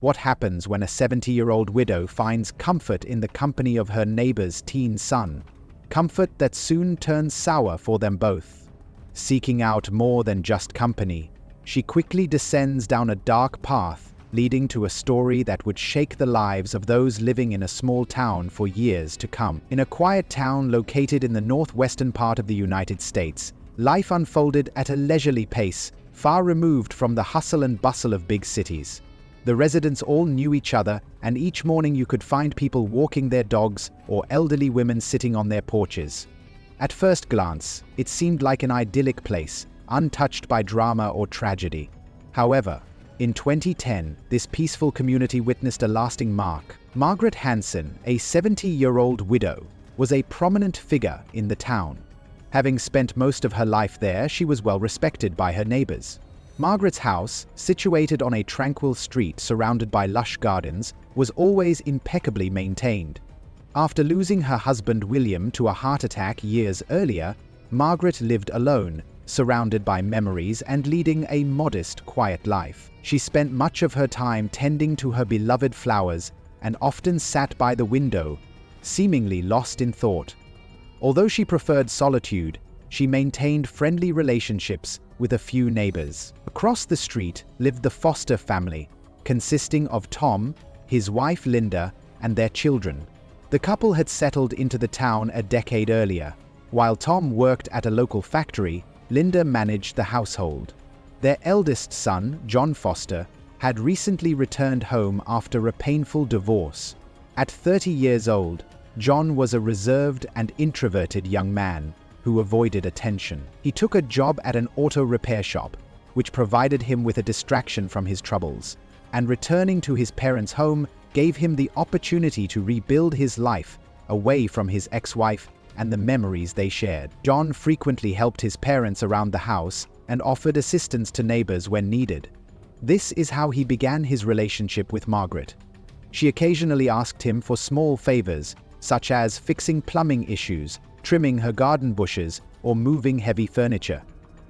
What happens when a 70-year-old widow finds comfort in the company of her neighbor's teen son? Comfort that soon turns sour for them both. Seeking out more than just company, she quickly descends down a dark path, leading to a story that would shake the lives of those living in a small town for years to come. In a quiet town located in the northwestern part of the United States, life unfolded at a leisurely pace, far removed from the hustle and bustle of big cities. The residents all knew each other, and each morning you could find people walking their dogs or elderly women sitting on their porches. At first glance, it seemed like an idyllic place, untouched by drama or tragedy. However, in 2010, this peaceful community witnessed a lasting mark. Margaret Hanson, a 70-year-old widow, was a prominent figure in the town. Having spent most of her life there, she was well respected by her neighbors. Margaret's house, situated on a tranquil street surrounded by lush gardens, was always impeccably maintained. After losing her husband William to a heart attack years earlier, Margaret lived alone, surrounded by memories and leading a modest, quiet life. She spent much of her time tending to her beloved flowers and often sat by the window, seemingly lost in thought. Although she preferred solitude, she maintained friendly relationships with a few neighbors. Across the street lived the Foster family, consisting of Tom, his wife Linda, and their children. The couple had settled into the town a decade earlier. While Tom worked at a local factory, Linda managed the household. Their eldest son, John Foster, had recently returned home after a painful divorce. At 30 years old, John was a reserved and introverted young man who avoided attention. He took a job at an auto repair shop, which provided him with a distraction from his troubles, and returning to his parents' home gave him the opportunity to rebuild his life away from his ex-wife and the memories they shared. John frequently helped his parents around the house and offered assistance to neighbors when needed. This is how he began his relationship with Margaret. She occasionally asked him for small favors, such as fixing plumbing issues, trimming her garden bushes, or moving heavy furniture.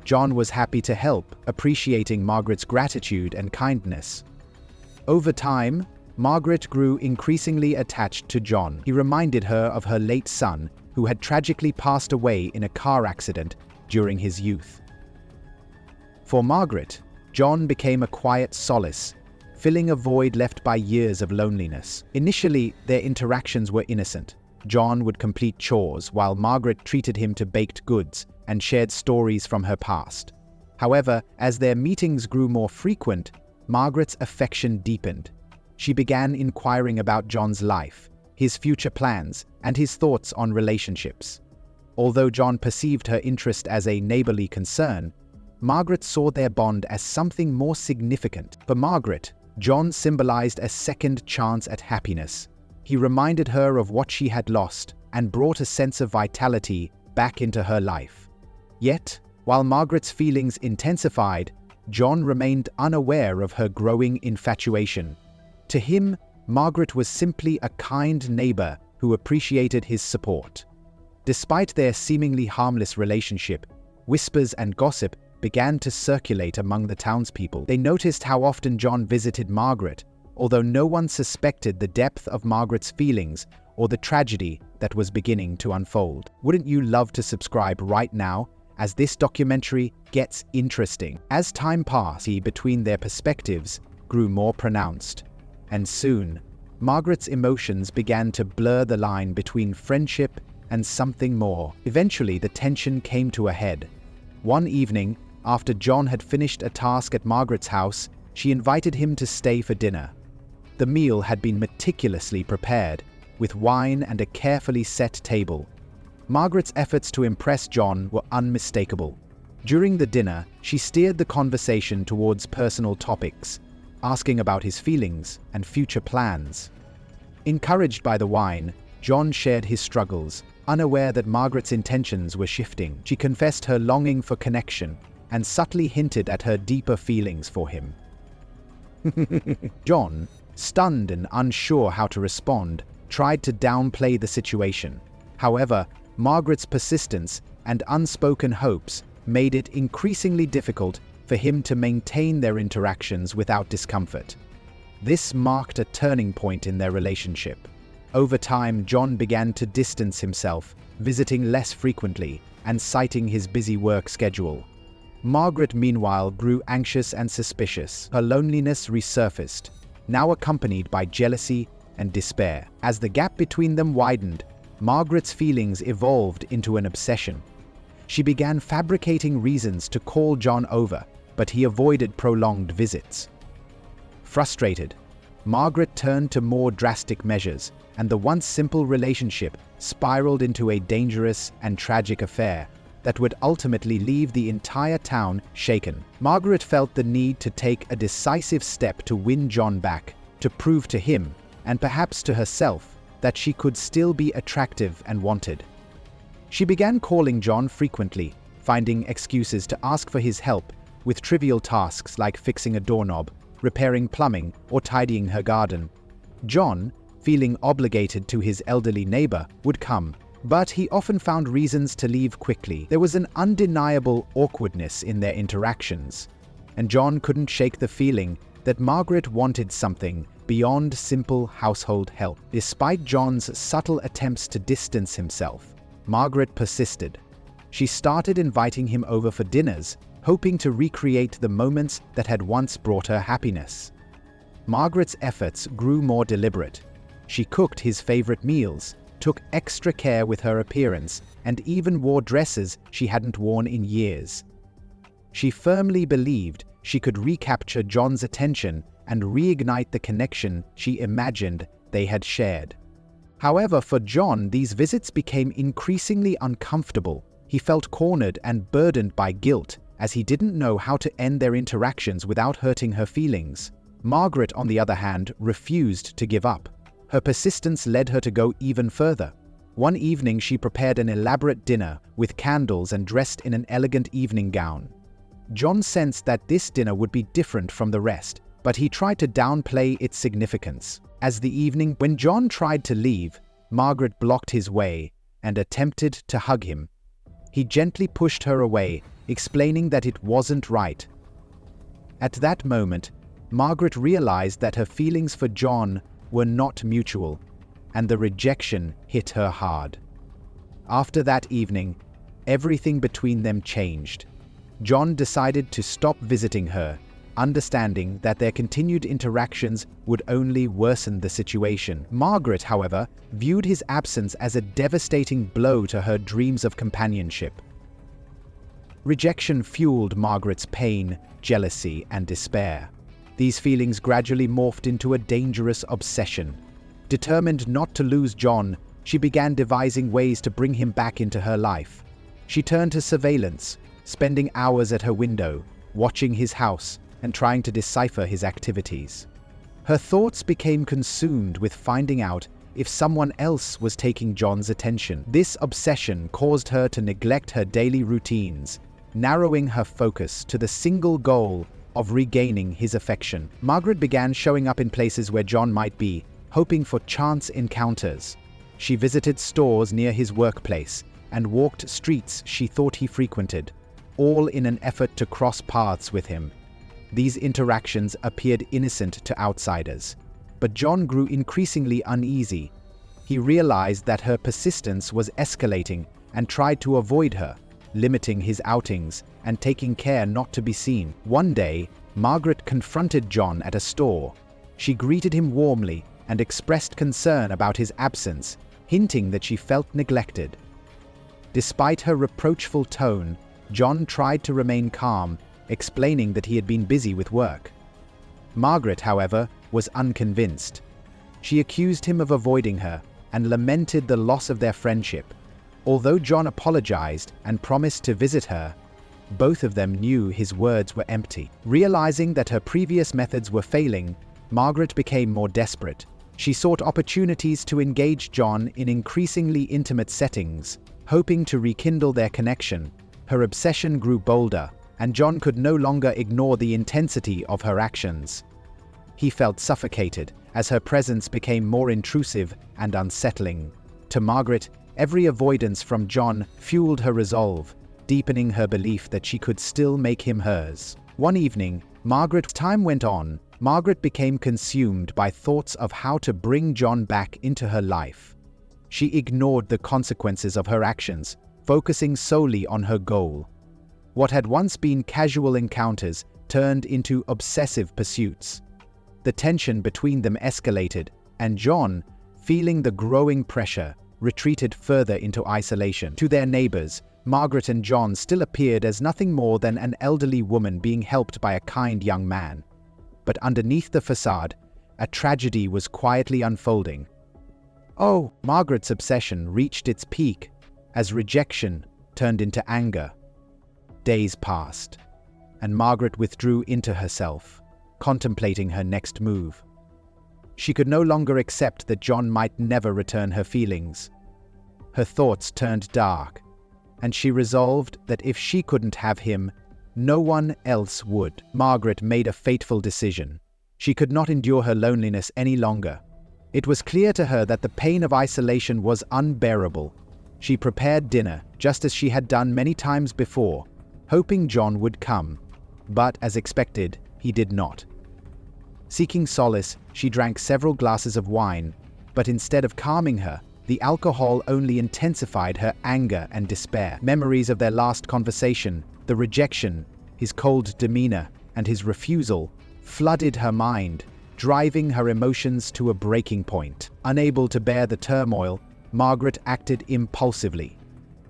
John was happy to help, appreciating Margaret's gratitude and kindness. Over time, Margaret grew increasingly attached to John. He reminded her of her late son, who had tragically passed away in a car accident during his youth. For Margaret, John became a quiet solace, filling a void left by years of loneliness. Initially, their interactions were innocent. John would complete chores while Margaret treated him to baked goods and shared stories from her past. However, as their meetings grew more frequent, Margaret's affection deepened. She began inquiring about John's life, his future plans, and his thoughts on relationships. Although John perceived her interest as a neighborly concern, Margaret saw their bond as something more significant. For Margaret, John symbolized a second chance at happiness. He reminded her of what she had lost and brought a sense of vitality back into her life. Yet, while Margaret's feelings intensified, John remained unaware of her growing infatuation. To him, Margaret was simply a kind neighbor who appreciated his support. Despite their seemingly harmless relationship, whispers and gossip began to circulate among the townspeople. They noticed how often John visited Margaret, although no one suspected the depth of Margaret's feelings or the tragedy that was beginning to unfold. Wouldn't you love to subscribe right now, as this documentary gets interesting? As time passed between their perspectives grew more pronounced, and soon, Margaret's emotions began to blur the line between friendship and something more. Eventually, the tension came to a head. One evening, after John had finished a task at Margaret's house, she invited him to stay for dinner. The meal had been meticulously prepared, with wine and a carefully set table. Margaret's efforts to impress John were unmistakable. During the dinner, she steered the conversation towards personal topics, asking about his feelings and future plans. Encouraged by the wine, John shared his struggles, unaware that Margaret's intentions were shifting. She confessed her longing for connection and subtly hinted at her deeper feelings for him. John, stunned and unsure how to respond, tried to downplay the situation. However, Margaret's persistence and unspoken hopes made it increasingly difficult for him to maintain their interactions without discomfort. This marked a turning point in their relationship. Over time, John began to distance himself, visiting less frequently and citing his busy work schedule. Margaret, meanwhile, grew anxious and suspicious. Her loneliness resurfaced, now accompanied by jealousy and despair. As the gap between them widened, Margaret's feelings evolved into an obsession. She began fabricating reasons to call John over, but he avoided prolonged visits. Frustrated, Margaret turned to more drastic measures, and the once simple relationship spiraled into a dangerous and tragic affair that would ultimately leave the entire town shaken. Margaret felt the need to take a decisive step to win John back, to prove to him, and perhaps to herself, that she could still be attractive and wanted. She began calling John frequently, finding excuses to ask for his help with trivial tasks like fixing a doorknob, repairing plumbing, or tidying her garden. John, feeling obligated to his elderly neighbor, would come, but he often found reasons to leave quickly. There was an undeniable awkwardness in their interactions, and John couldn't shake the feeling that Margaret wanted something beyond simple household help. Despite John's subtle attempts to distance himself, Margaret persisted. She started inviting him over for dinners, hoping to recreate the moments that had once brought her happiness. Margaret's efforts grew more deliberate. She cooked his favorite meals, took extra care with her appearance, and even wore dresses she hadn't worn in years. She firmly believed she could recapture John's attention and reignite the connection she imagined they had shared. However, for John, these visits became increasingly uncomfortable. He felt cornered and burdened by guilt, as he didn't know how to end their interactions without hurting her feelings. Margaret, on the other hand, refused to give up. Her persistence led her to go even further. One evening, she prepared an elaborate dinner with candles and dressed in an elegant evening gown. John sensed that this dinner would be different from the rest, but he tried to downplay its significance. When John tried to leave, Margaret blocked his way and attempted to hug him. He gently pushed her away, explaining that it wasn't right. At that moment, Margaret realized that her feelings for John were not mutual, and the rejection hit her hard. After that evening, everything between them changed. John decided to stop visiting her, understanding that their continued interactions would only worsen the situation. Margaret, however, viewed his absence as a devastating blow to her dreams of companionship. Rejection fueled Margaret's pain, jealousy, and despair. These feelings gradually morphed into a dangerous obsession. Determined not to lose John, she began devising ways to bring him back into her life. She turned to surveillance, spending hours at her window, watching his house, and trying to decipher his activities. Her thoughts became consumed with finding out if someone else was taking John's attention. This obsession caused her to neglect her daily routines, narrowing her focus to the single goal of regaining his affection. Margaret began showing up in places where John might be, hoping for chance encounters. She visited stores near his workplace and walked streets she thought he frequented, all in an effort to cross paths with him. These interactions appeared innocent to outsiders, but John grew increasingly uneasy. He realized that her persistence was escalating and tried to avoid her, limiting his outings and taking care not to be seen. One day, Margaret confronted John at a store. She greeted him warmly and expressed concern about his absence, hinting that she felt neglected. Despite her reproachful tone, John tried to remain calm, explaining that he had been busy with work. Margaret, however, was unconvinced. She accused him of avoiding her and lamented the loss of their friendship. Although John apologized and promised to visit her, both of them knew his words were empty. Realizing that her previous methods were failing, Margaret became more desperate. She sought opportunities to engage John in increasingly intimate settings, hoping to rekindle their connection. Her obsession grew bolder, and John could no longer ignore the intensity of her actions. He felt suffocated as her presence became more intrusive and unsettling. To Margaret, every avoidance from John fueled her resolve, deepening her belief that she could still make him hers. One evening, Margaret's time went on, Margaret became consumed by thoughts of how to bring John back into her life. She ignored the consequences of her actions, focusing solely on her goal. What had once been casual encounters turned into obsessive pursuits. The tension between them escalated, and John, feeling the growing pressure, retreated further into isolation. To their neighbors, Margaret and John still appeared as nothing more than an elderly woman being helped by a kind young man. But underneath the facade, a tragedy was quietly unfolding. Oh, Margaret's obsession reached its peak as rejection turned into anger. Days passed, and Margaret withdrew into herself, contemplating her next move. She could no longer accept that John might never return her feelings. Her thoughts turned dark, and she resolved that if she couldn't have him, no one else would. Margaret made a fateful decision. She could not endure her loneliness any longer. It was clear to her that the pain of isolation was unbearable. She prepared dinner, just as she had done many times before, hoping John would come. But, as expected, he did not. Seeking solace, she drank several glasses of wine, but instead of calming her, the alcohol only intensified her anger and despair. Memories of their last conversation, the rejection, his cold demeanor, and his refusal flooded her mind, driving her emotions to a breaking point. Unable to bear the turmoil, Margaret acted impulsively.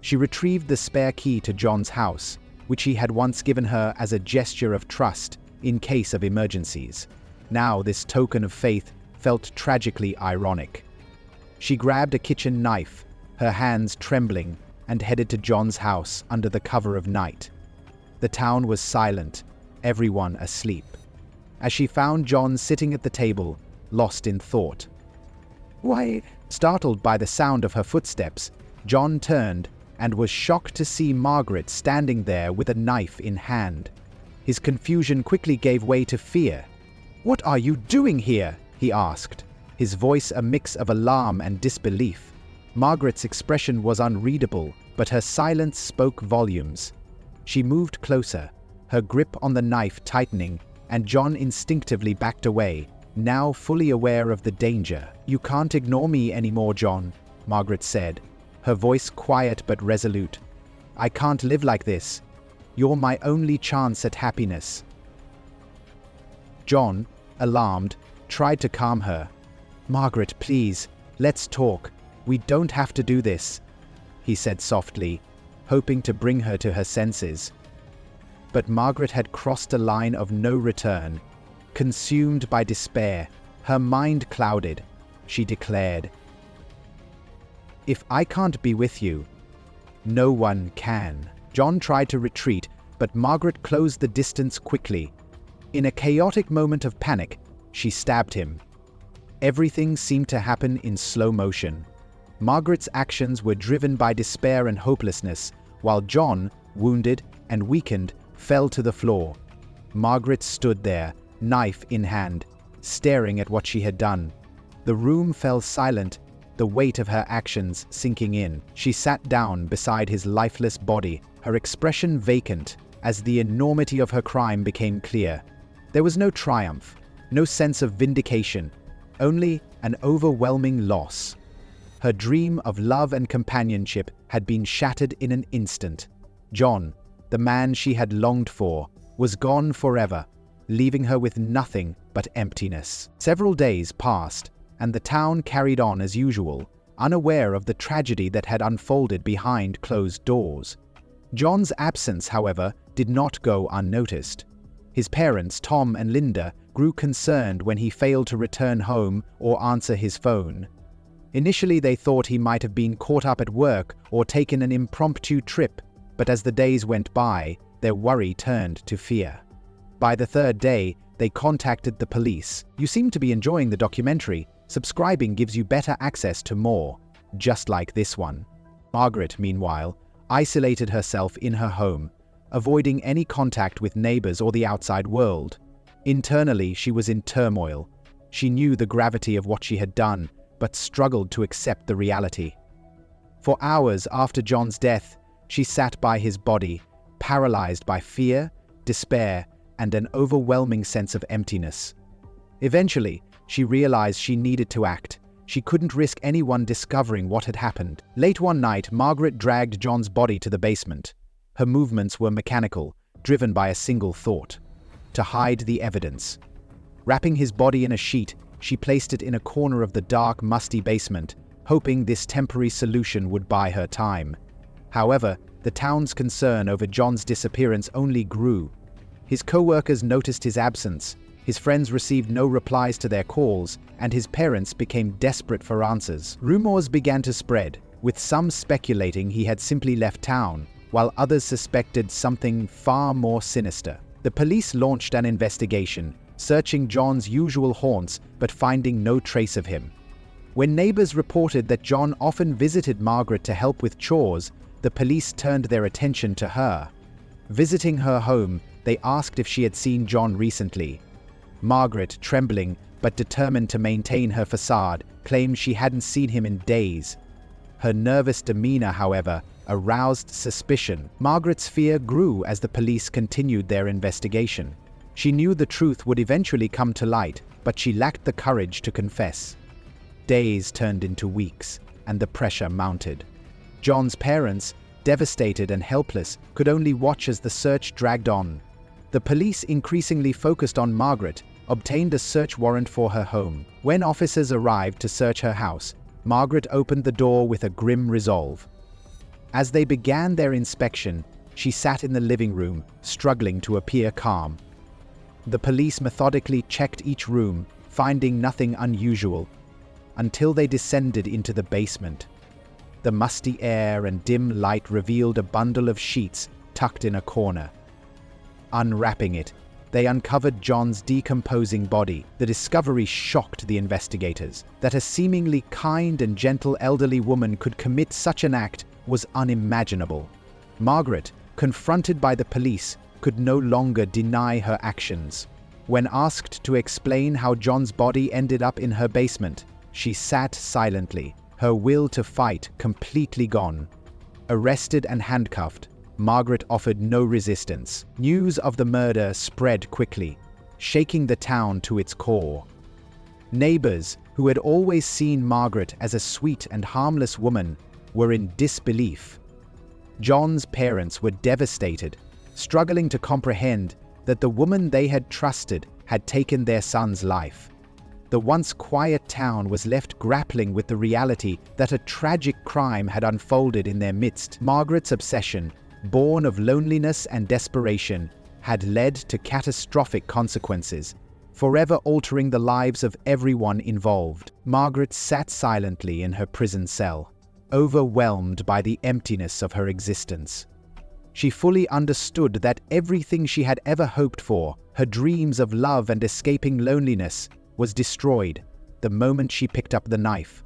She retrieved the spare key to John's house, which he had once given her as a gesture of trust in case of emergencies. Now this token of faith felt tragically ironic. She grabbed a kitchen knife, her hands trembling, and headed to John's house under the cover of night. The town was silent, everyone asleep. As she found John sitting at the table, lost in thought. "Why?" Startled by the sound of her footsteps, John turned and was shocked to see Margaret standing there with a knife in hand. His confusion quickly gave way to fear. "What are you doing here?" he asked, his voice a mix of alarm and disbelief. Margaret's expression was unreadable, but her silence spoke volumes. She moved closer, her grip on the knife tightening, and John instinctively backed away, now fully aware of the danger. "You can't ignore me anymore, John," Margaret said, her voice quiet but resolute. "I can't live like this. You're my only chance at happiness." John, alarmed, tried to calm her. "Margaret, please, let's talk. We don't have to do this," he said softly, hoping to bring her to her senses. But Margaret had crossed a line of no return. Consumed by despair, her mind clouded, she declared, "If I can't be with you, no one can." John tried to retreat, but Margaret closed the distance quickly. In a chaotic moment of panic, she stabbed him. Everything seemed to happen in slow motion. Margaret's actions were driven by despair and hopelessness, while John, wounded and weakened, fell to the floor. Margaret stood there, knife in hand, staring at what she had done. The room fell silent, the weight of her actions sinking in. She sat down beside his lifeless body, her expression vacant, as the enormity of her crime became clear. There was no triumph, no sense of vindication, only an overwhelming loss. Her dream of love and companionship had been shattered in an instant. John, the man she had longed for, was gone forever, leaving her with nothing but emptiness. Several days passed, and the town carried on as usual, unaware of the tragedy that had unfolded behind closed doors. John's absence, however, did not go unnoticed. His parents, Tom and Linda, grew concerned when he failed to return home or answer his phone. Initially, they thought he might have been caught up at work or taken an impromptu trip, but as the days went by, their worry turned to fear. By the third day, they contacted the police. "You seem to be enjoying the documentary. Subscribing gives you better access to more, just like this one." Margaret, meanwhile, isolated herself in her home, avoiding any contact with neighbors or the outside world. Internally, she was in turmoil. She knew the gravity of what she had done, but struggled to accept the reality. For hours after John's death, she sat by his body, paralyzed by fear, despair, and an overwhelming sense of emptiness. Eventually, she realized she needed to act. She couldn't risk anyone discovering what had happened. Late one night, Margaret dragged John's body to the basement. Her movements were mechanical, driven by a single thought: to hide the evidence. Wrapping his body in a sheet, she placed it in a corner of the dark, musty basement, hoping this temporary solution would buy her time. However, the town's concern over John's disappearance only grew. His co-workers noticed his absence, his friends received no replies to their calls, and his parents became desperate for answers. Rumors began to spread, with some speculating he had simply left town, while others suspected something far more sinister. The police launched an investigation, searching John's usual haunts but finding no trace of him. When neighbors reported that John often visited Margaret to help with chores, the police turned their attention to her. Visiting her home, they asked if she had seen John recently. Margaret, trembling but determined to maintain her facade, claimed she hadn't seen him in days. Her nervous demeanor, however, aroused suspicion. Margaret's fear grew as the police continued their investigation. She knew the truth would eventually come to light, but she lacked the courage to confess. Days turned into weeks, and the pressure mounted. John's parents, devastated and helpless, could only watch as the search dragged on. The police, increasingly focused on Margaret, obtained a search warrant for her home. When officers arrived to search her house, Margaret opened the door with a grim resolve. As they began their inspection, she sat in the living room, struggling to appear calm. The police methodically checked each room, finding nothing unusual, until they descended into the basement. The musty air and dim light revealed a bundle of sheets tucked in a corner. Unwrapping it, they uncovered John's decomposing body. The discovery shocked the investigators. That a seemingly kind and gentle elderly woman could commit such an act was unimaginable. Margaret, confronted by the police, could no longer deny her actions. When asked to explain how John's body ended up in her basement, she sat silently, her will to fight completely gone. Arrested and handcuffed, Margaret offered no resistance. News of the murder spread quickly, shaking the town to its core. Neighbors, who had always seen Margaret as a sweet and harmless woman, were in disbelief. John's parents were devastated, struggling to comprehend that the woman they had trusted had taken their son's life. The once quiet town was left grappling with the reality that a tragic crime had unfolded in their midst. Margaret's obsession, born of loneliness and desperation, had led to catastrophic consequences, forever altering the lives of everyone involved. Margaret sat silently in her prison cell, overwhelmed by the emptiness of her existence. She fully understood that everything she had ever hoped for, her dreams of love and escaping loneliness, was destroyed the moment she picked up the knife.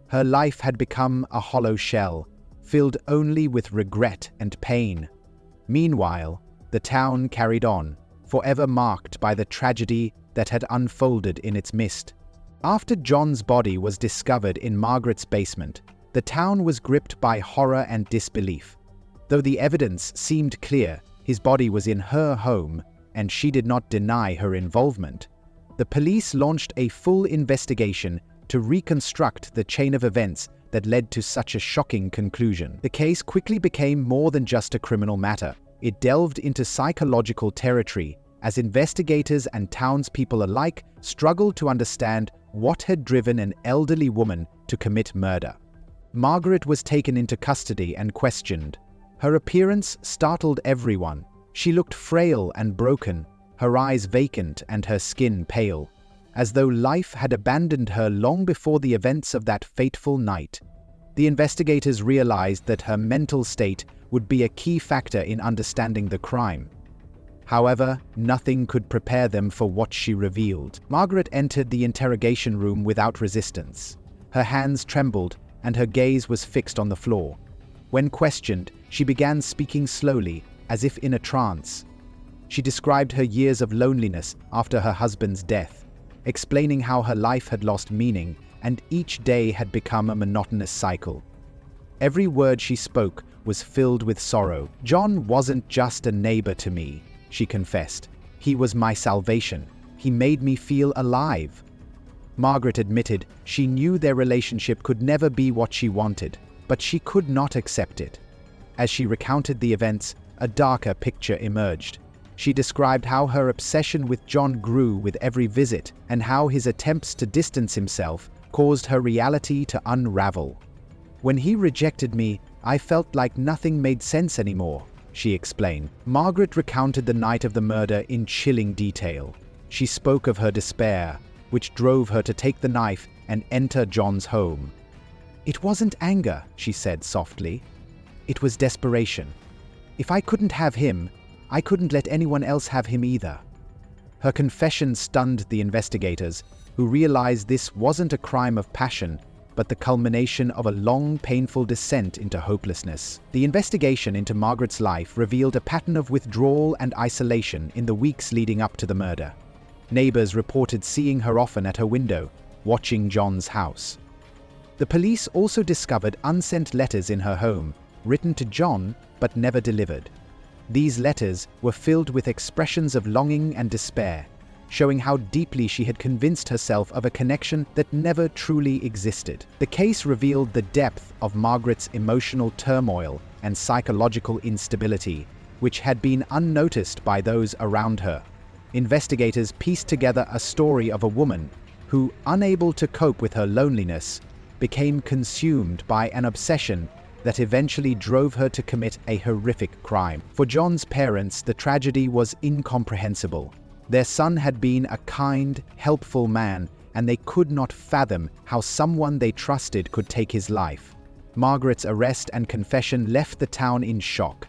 Her life had become a hollow shell, filled only with regret and pain. Meanwhile, the town carried on, forever marked by the tragedy that had unfolded in its midst. After John's body was discovered in Margaret's basement, the town was gripped by horror and disbelief. Though the evidence seemed clear, his body was in her home, and she did not deny her involvement. The police launched a full investigation to reconstruct the chain of events that led to such a shocking conclusion. The case quickly became more than just a criminal matter. It delved into psychological territory, as investigators and townspeople alike struggled to understand what had driven an elderly woman to commit murder. Margaret was taken into custody and questioned. Her appearance startled everyone. She looked frail and broken, her eyes vacant and her skin pale, as though life had abandoned her long before the events of that fateful night. The investigators realized that her mental state would be a key factor in understanding the crime. However, nothing could prepare them for what she revealed. Margaret entered the interrogation room without resistance. Her hands trembled, and her gaze was fixed on the floor. When questioned, she began speaking slowly, as if in a trance. She described her years of loneliness after her husband's death, explaining how her life had lost meaning and each day had become a monotonous cycle. Every word she spoke was filled with sorrow. "John wasn't just a neighbor to me," she confessed. "He was my salvation. He made me feel alive." Margaret admitted she knew their relationship could never be what she wanted, but she could not accept it. As she recounted the events, a darker picture emerged. She described how her obsession with John grew with every visit and how his attempts to distance himself caused her reality to unravel. "When he rejected me, I felt like nothing made sense anymore," she explained. Margaret recounted the night of the murder in chilling detail. She spoke of her despair, which drove her to take the knife and enter John's home. "It wasn't anger," she said softly. "It was desperation. If I couldn't have him, I couldn't let anyone else have him either." Her confession stunned the investigators, who realized this wasn't a crime of passion, but the culmination of a long, painful descent into hopelessness. The investigation into Margaret's life revealed a pattern of withdrawal and isolation in the weeks leading up to the murder. Neighbors reported seeing her often at her window, watching John's house. The police also discovered unsent letters in her home, written to John but never delivered. These letters were filled with expressions of longing and despair, showing how deeply she had convinced herself of a connection that never truly existed. The case revealed the depth of Margaret's emotional turmoil and psychological instability, which had been unnoticed by those around her. Investigators pieced together a story of a woman who, unable to cope with her loneliness, became consumed by an obsession that eventually drove her to commit a horrific crime. For John's parents, the tragedy was incomprehensible. Their son had been a kind, helpful man, and they could not fathom how someone they trusted could take his life. Margaret's arrest and confession left the town in shock.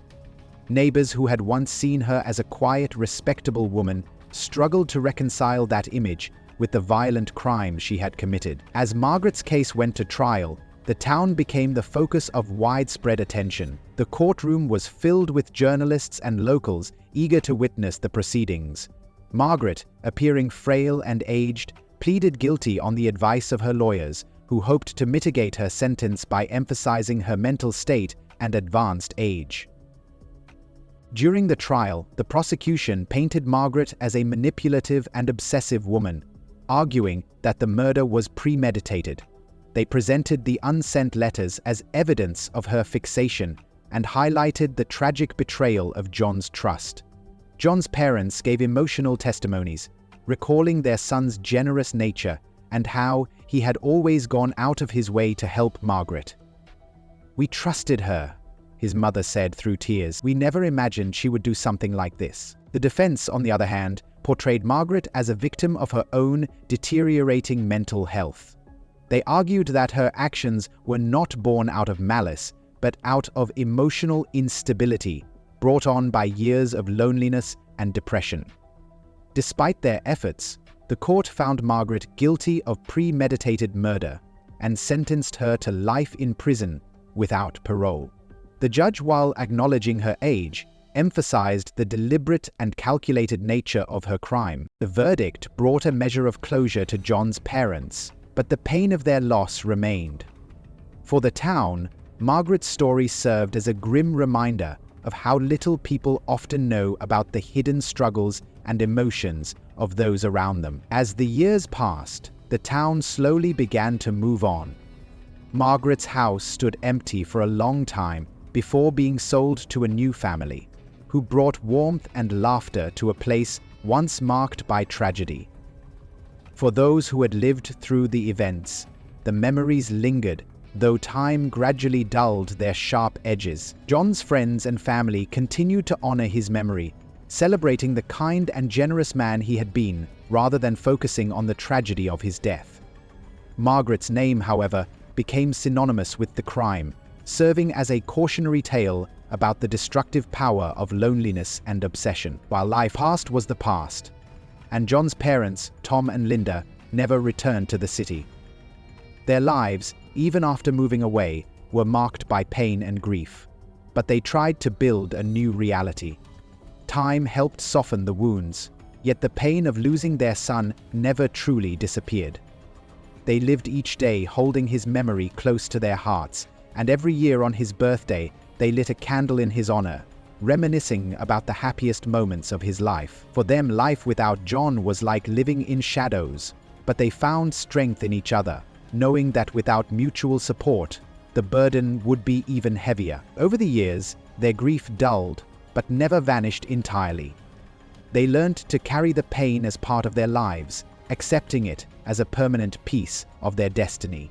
Neighbors who had once seen her as a quiet, respectable woman struggled to reconcile that image with the violent crime she had committed. As Margaret's case went to trial, the town became the focus of widespread attention. The courtroom was filled with journalists and locals eager to witness the proceedings. Margaret, appearing frail and aged, pleaded guilty on the advice of her lawyers, who hoped to mitigate her sentence by emphasizing her mental state and advanced age. During the trial, the prosecution painted Margaret as a manipulative and obsessive woman, arguing that the murder was premeditated. They presented the unsent letters as evidence of her fixation and highlighted the tragic betrayal of John's trust. John's parents gave emotional testimonies, recalling their son's generous nature and how he had always gone out of his way to help Margaret. "We trusted her," his mother said through tears. "We never imagined she would do something like this." The defense, on the other hand, portrayed Margaret as a victim of her own deteriorating mental health. They argued that her actions were not born out of malice, but out of emotional instability brought on by years of loneliness and depression. Despite their efforts, the court found Margaret guilty of premeditated murder and sentenced her to life in prison without parole. The judge, while acknowledging her age, emphasized the deliberate and calculated nature of her crime. The verdict brought a measure of closure to John's parents, but the pain of their loss remained. For the town, Margaret's story served as a grim reminder of how little people often know about the hidden struggles and emotions of those around them. As the years passed, the town slowly began to move on. Margaret's house stood empty for a long time before being sold to a new family, who brought warmth and laughter to a place once marked by tragedy. For those who had lived through the events, the memories lingered, though time gradually dulled their sharp edges. John's friends and family continued to honor his memory, celebrating the kind and generous man he had been, rather than focusing on the tragedy of his death. Margaret's name, however, became synonymous with the crime, serving as a cautionary tale about the destructive power of loneliness and obsession. While life past was the past, and John's parents, Tom and Linda, never returned to the city. Their lives, even after moving away, were marked by pain and grief, but they tried to build a new reality. Time helped soften the wounds, yet the pain of losing their son never truly disappeared. They lived each day holding his memory close to their hearts, and every year on his birthday, they lit a candle in his honor, reminiscing about the happiest moments of his life. For them, life without John was like living in shadows, but they found strength in each other, knowing that without mutual support, the burden would be even heavier. Over the years, their grief dulled, but never vanished entirely. They learned to carry the pain as part of their lives, accepting it as a permanent piece of their destiny.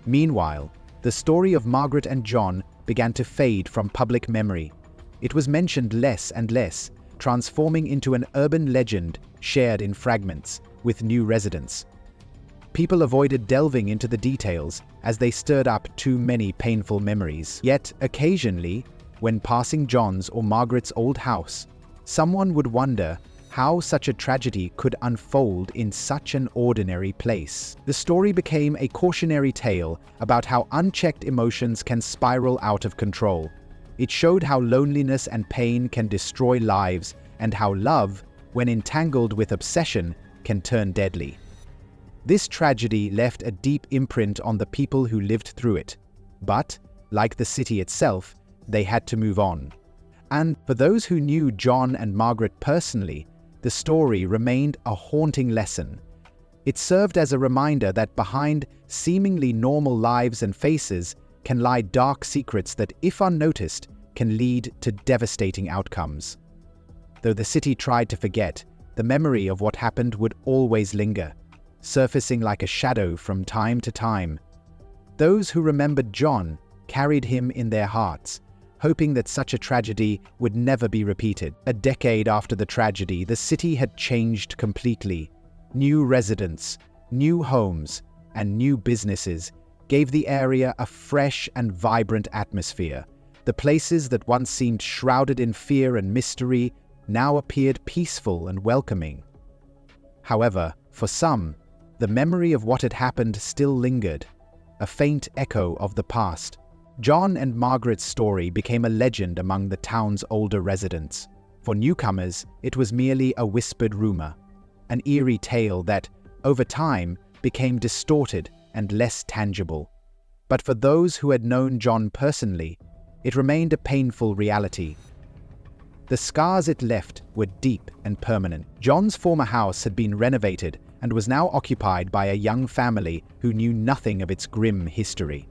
Meanwhile, the story of Margaret and John began to fade from public memory. It was mentioned less and less, transforming into an urban legend shared in fragments with new residents. People avoided delving into the details as they stirred up too many painful memories. Yet, occasionally, when passing John's or Margaret's old house, someone would wonder how such a tragedy could unfold in such an ordinary place. The story became a cautionary tale about how unchecked emotions can spiral out of control. It showed how loneliness and pain can destroy lives, and how love, when entangled with obsession, can turn deadly. This tragedy left a deep imprint on the people who lived through it. But, like the city itself, they had to move on. And for those who knew John and Margaret personally, the story remained a haunting lesson. It served as a reminder that behind seemingly normal lives and faces can lie dark secrets that, if unnoticed, can lead to devastating outcomes. Though the city tried to forget, the memory of what happened would always linger, surfacing like a shadow from time to time. Those who remembered John carried him in their hearts, hoping that such a tragedy would never be repeated. A decade after the tragedy, the city had changed completely. New residents, new homes, and new businesses gave the area a fresh and vibrant atmosphere. The places that once seemed shrouded in fear and mystery now appeared peaceful and welcoming. However, for some, the memory of what had happened still lingered, a faint echo of the past. John and Margaret's story became a legend among the town's older residents. For newcomers, it was merely a whispered rumor, an eerie tale that, over time, became distorted and less tangible. But for those who had known John personally, it remained a painful reality. The scars it left were deep and permanent. John's former house had been renovated and was now occupied by a young family who knew nothing of its grim history.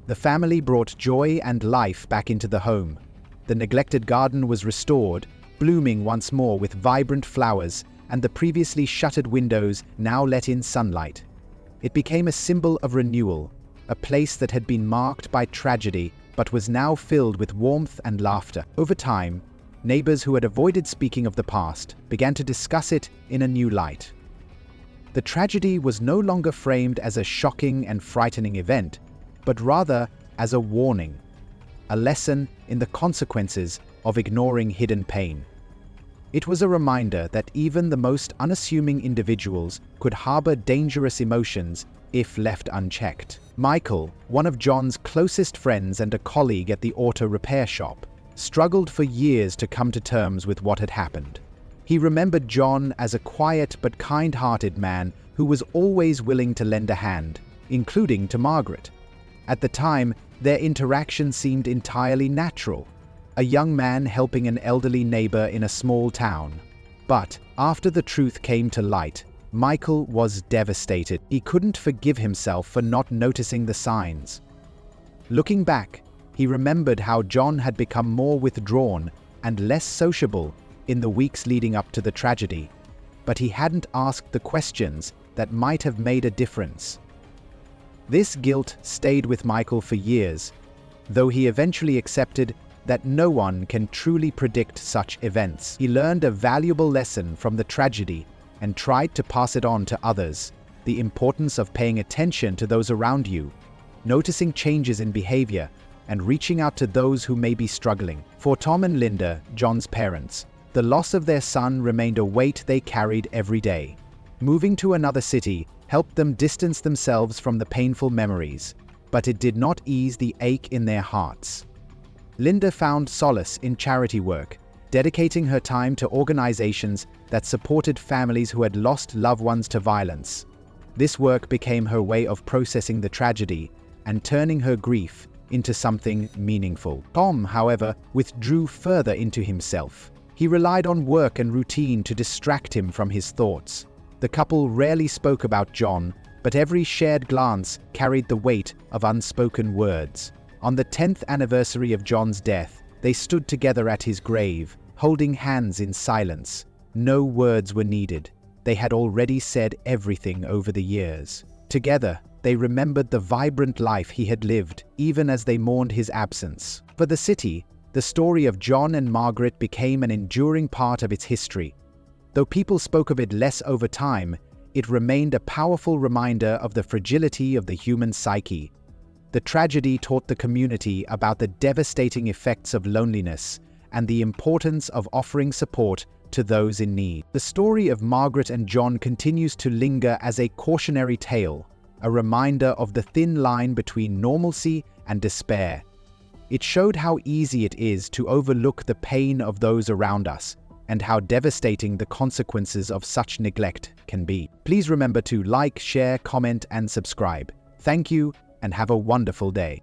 The family brought joy and life back into the home. The neglected garden was restored, blooming once more with vibrant flowers, and the previously shuttered windows now let in sunlight. It became a symbol of renewal, a place that had been marked by tragedy but was now filled with warmth and laughter. Over time, neighbors who had avoided speaking of the past began to discuss it in a new light. The tragedy was no longer framed as a shocking and frightening event, but rather as a warning, a lesson in the consequences of ignoring hidden pain. It was a reminder that even the most unassuming individuals could harbor dangerous emotions if left unchecked. Michael, one of John's closest friends and a colleague at the auto repair shop, struggled for years to come to terms with what had happened. He remembered John as a quiet but kind-hearted man who was always willing to lend a hand, including to Margaret. At the time, their interaction seemed entirely natural, a young man helping an elderly neighbor in a small town. But after the truth came to light, Michael was devastated. He couldn't forgive himself for not noticing the signs. Looking back, he remembered how John had become more withdrawn and less sociable in the weeks leading up to the tragedy, but he hadn't asked the questions that might have made a difference. This guilt stayed with Michael for years, though he eventually accepted that no one can truly predict such events. He learned a valuable lesson from the tragedy and tried to pass it on to others: the importance of paying attention to those around you, noticing changes in behavior, and reaching out to those who may be struggling. For Tom and Linda, John's parents, the loss of their son remained a weight they carried every day. Moving to another city helped them distance themselves from the painful memories, but it did not ease the ache in their hearts. Linda found solace in charity work, dedicating her time to organizations that supported families who had lost loved ones to violence. This work became her way of processing the tragedy and turning her grief into something meaningful. Tom, however, withdrew further into himself. He relied on work and routine to distract him from his thoughts. The couple rarely spoke about John, but every shared glance carried the weight of unspoken words. On the 10th anniversary of John's death, they stood together at his grave, holding hands in silence. No words were needed. They had already said everything over the years. Together, they remembered the vibrant life he had lived, even as they mourned his absence. For the city, the story of John and Margaret became an enduring part of its history. Though people spoke of it less over time, it remained a powerful reminder of the fragility of the human psyche. The tragedy taught the community about the devastating effects of loneliness and the importance of offering support to those in need. The story of Margaret and John continues to linger as a cautionary tale, a reminder of the thin line between normalcy and despair. It showed how easy it is to overlook the pain of those around us and how devastating the consequences of such neglect can be. Please remember to like, share, comment, and subscribe. Thank you, and have a wonderful day.